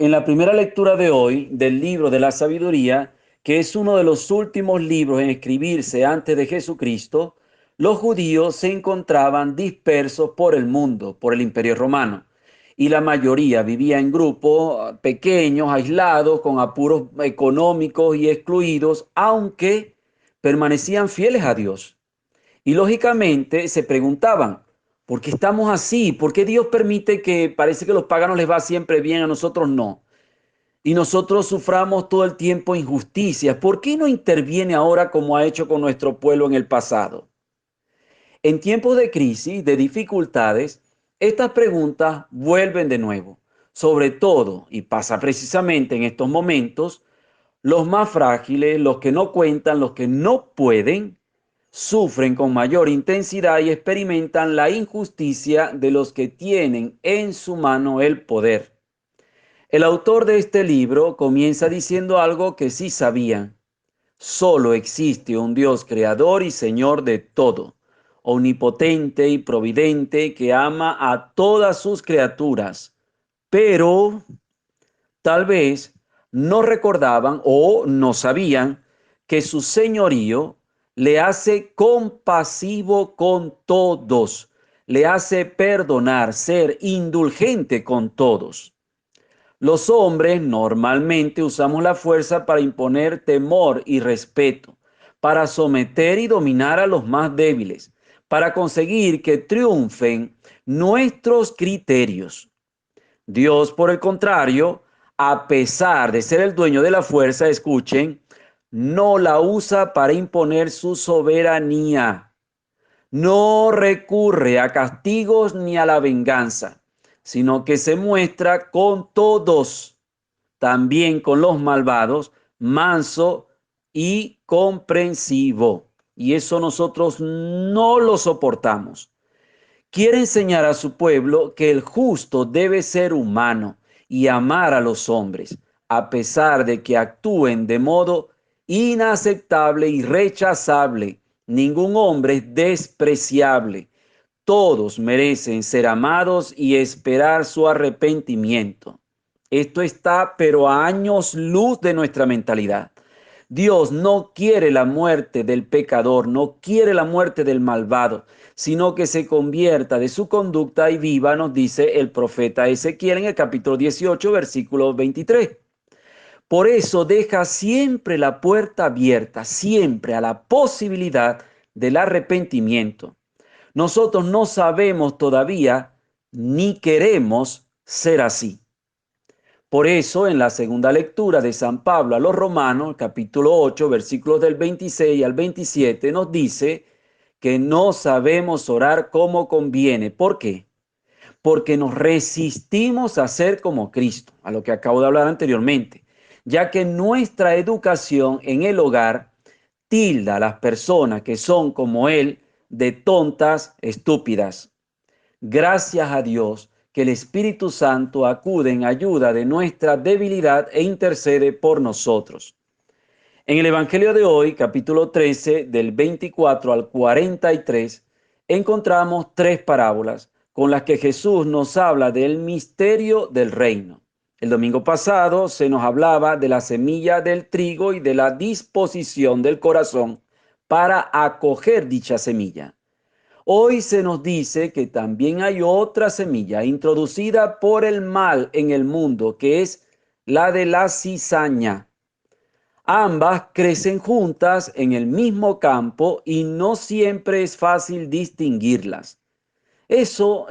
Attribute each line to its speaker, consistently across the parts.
Speaker 1: En la primera lectura de hoy del libro de la sabiduría, que es uno de los últimos libros en escribirse antes de Jesucristo, los judíos se encontraban dispersos por el mundo, por el Imperio Romano, y la mayoría vivía en grupos pequeños, aislados, con apuros económicos y excluidos, aunque permanecían fieles a Dios. Y lógicamente se preguntaban, ¿por qué estamos así? ¿Por qué Dios permite que parece que a los paganos les va siempre bien, a nosotros no? Y nosotros suframos todo el tiempo injusticias. ¿Por qué no interviene ahora como ha hecho con nuestro pueblo en el pasado? En tiempos de crisis, de dificultades, estas preguntas vuelven de nuevo. Sobre todo, y pasa precisamente en estos momentos, los más frágiles, los que no cuentan, los que no pueden, sufren con mayor intensidad y experimentan la injusticia de los que tienen en su mano el poder. El autor de este libro comienza diciendo algo que sí sabían. Solo existe un Dios creador y Señor de todo, omnipotente y providente que ama a todas sus criaturas, pero tal vez no recordaban o no sabían que su señorío le hace compasivo con todos, le hace perdonar, ser indulgente con todos. Los hombres normalmente usamos la fuerza para imponer temor y respeto, para someter y dominar a los más débiles, para conseguir que triunfen nuestros criterios. Dios, por el contrario, a pesar de ser el dueño de la fuerza, escuchen, no la usa para imponer su soberanía. No recurre a castigos ni a la venganza, sino que se muestra con todos, también con los malvados, manso y comprensivo. Y eso nosotros no lo soportamos. Quiere enseñar a su pueblo que el justo debe ser humano y amar a los hombres, a pesar de que actúen de modo inaceptable y rechazable. Ningún hombre es despreciable. Todos merecen ser amados y esperar su arrepentimiento. Esto está, pero a años luz de nuestra mentalidad. Dios no quiere la muerte del pecador, no quiere la muerte del malvado, sino que se convierta de su conducta y viva, nos dice el profeta Ezequiel en el capítulo 18, versículo 23. Por eso deja siempre la puerta abierta, siempre a la posibilidad del arrepentimiento. Nosotros no sabemos todavía ni queremos ser así. Por eso, en la segunda lectura de San Pablo a los Romanos, capítulo 8, versículos del 26 al 27, nos dice que no sabemos orar como conviene. ¿Por qué? Porque nos resistimos a ser como Cristo, a lo que acabo de hablar anteriormente, ya que nuestra educación en el hogar tilda a las personas que son como Él de tontas, estúpidas. Gracias a Dios que el Espíritu Santo acude en ayuda de nuestra debilidad e intercede por nosotros. En el Evangelio de hoy, capítulo 13, del 24 al 43, encontramos tres parábolas con las que Jesús nos habla del misterio del reino. El domingo pasado se nos hablaba de la semilla del trigo y de la disposición del corazón para acoger dicha semilla. Hoy se nos dice que también hay otra semilla introducida por el mal en el mundo, que es la de la cizaña. Ambas crecen juntas en el mismo campo y no siempre es fácil distinguirlas. Eso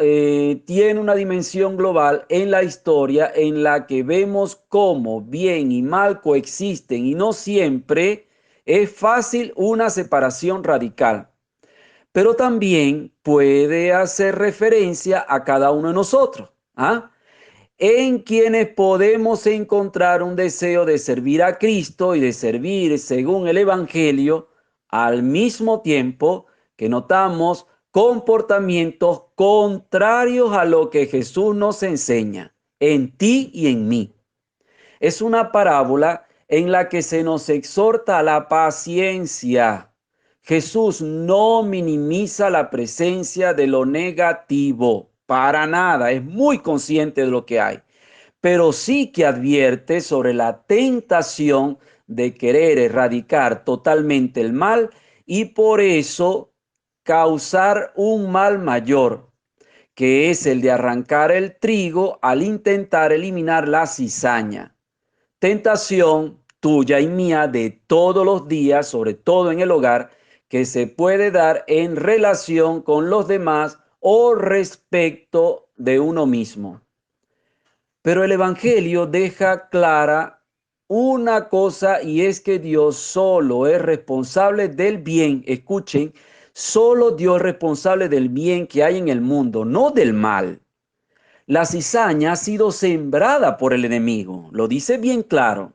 Speaker 1: tiene una dimensión global en la historia en la que vemos cómo bien y mal coexisten y no siempre es fácil una separación radical, pero también puede hacer referencia a cada uno de nosotros, ¿ah? En quienes podemos encontrar un deseo de servir a Cristo y de servir según el Evangelio, al mismo tiempo que notamos comportamientos contrarios a lo que Jesús nos enseña, en ti y en mí. Es una parábola en la que se nos exhorta a la paciencia. Jesús no minimiza la presencia de lo negativo, para nada, es muy consciente de lo que hay, pero sí que advierte sobre la tentación de querer erradicar totalmente el mal y por eso causar un mal mayor, que es el de arrancar el trigo al intentar eliminar la cizaña. Tentación tuya y mía de todos los días, sobre todo en el hogar, que se puede dar en relación con los demás o respecto de uno mismo. Pero el Evangelio deja clara una cosa y es que Dios solo es responsable del bien. Escuchen, solo Dios es responsable del bien que hay en el mundo, no del mal. La cizaña ha sido sembrada por el enemigo, lo dice bien claro.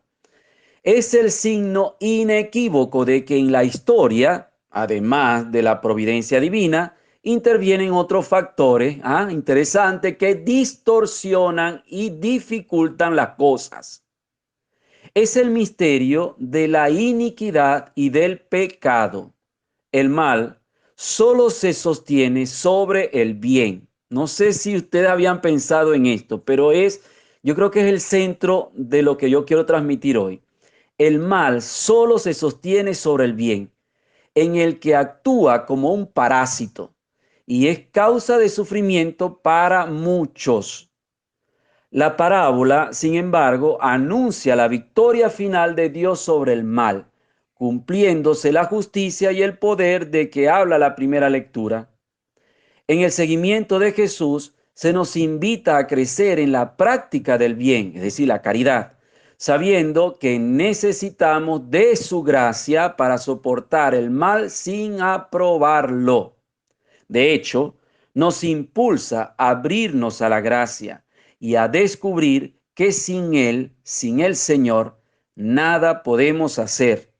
Speaker 1: Es el signo inequívoco de que en la historia, además de la providencia divina, intervienen otros factores interesantes que distorsionan y dificultan las cosas. Es el misterio de la iniquidad y del pecado. El mal solo se sostiene sobre el bien. No sé si ustedes habían pensado en esto, pero yo creo que es el centro de lo que yo quiero transmitir hoy. El mal solo se sostiene sobre el bien, en el que actúa como un parásito y es causa de sufrimiento para muchos. La parábola, sin embargo, anuncia la victoria final de Dios sobre el mal, cumpliéndose la justicia y el poder de que habla la primera lectura. En el seguimiento de Jesús se nos invita a crecer en la práctica del bien, es decir, la caridad, sabiendo que necesitamos de su gracia para soportar el mal sin aprobarlo. De hecho, nos impulsa a abrirnos a la gracia y a descubrir que sin Él, sin el Señor, nada podemos hacer,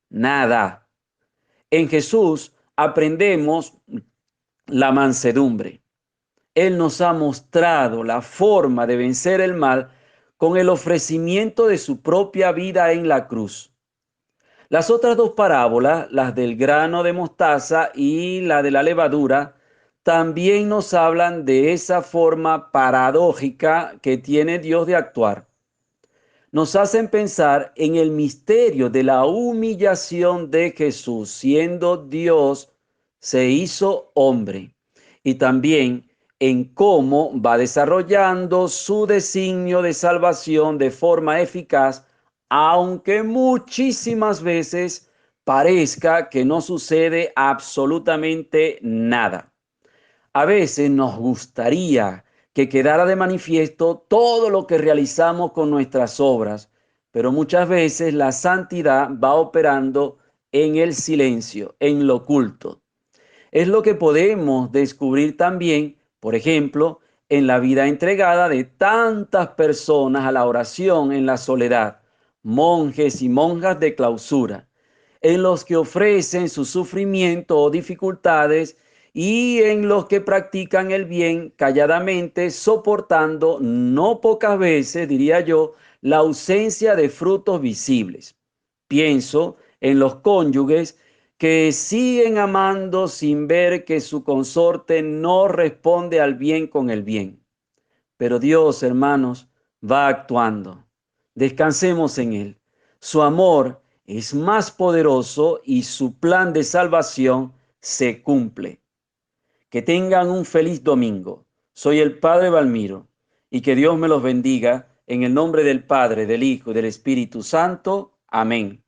Speaker 1: nada. En Jesús aprendemos la mansedumbre. Él nos ha mostrado la forma de vencer el mal con el ofrecimiento de su propia vida en la cruz. Las otras dos parábolas, las del grano de mostaza y la de la levadura, también nos hablan de esa forma paradójica que tiene Dios de actuar. Nos hacen pensar en el misterio de la humillación de Jesús, siendo Dios, se hizo hombre, y también en cómo va desarrollando su designio de salvación de forma eficaz, aunque muchísimas veces parezca que no sucede absolutamente nada. A veces nos gustaría que quedara de manifiesto todo lo que realizamos con nuestras obras, pero muchas veces la santidad va operando en el silencio, en lo oculto. Es lo que podemos descubrir también, por ejemplo, en la vida entregada de tantas personas a la oración en la soledad, monjes y monjas de clausura, en los que ofrecen su sufrimiento o dificultades y en los que practican el bien calladamente, soportando no pocas veces, diría yo, la ausencia de frutos visibles. Pienso en los cónyuges que siguen amando sin ver que su consorte no responde al bien con el bien. Pero Dios, hermanos, va actuando. Descansemos en Él. Su amor es más poderoso y su plan de salvación se cumple. Que tengan un feliz domingo. Soy el Padre Valmiro y que Dios me los bendiga en el nombre del Padre, del Hijo y del Espíritu Santo. Amén.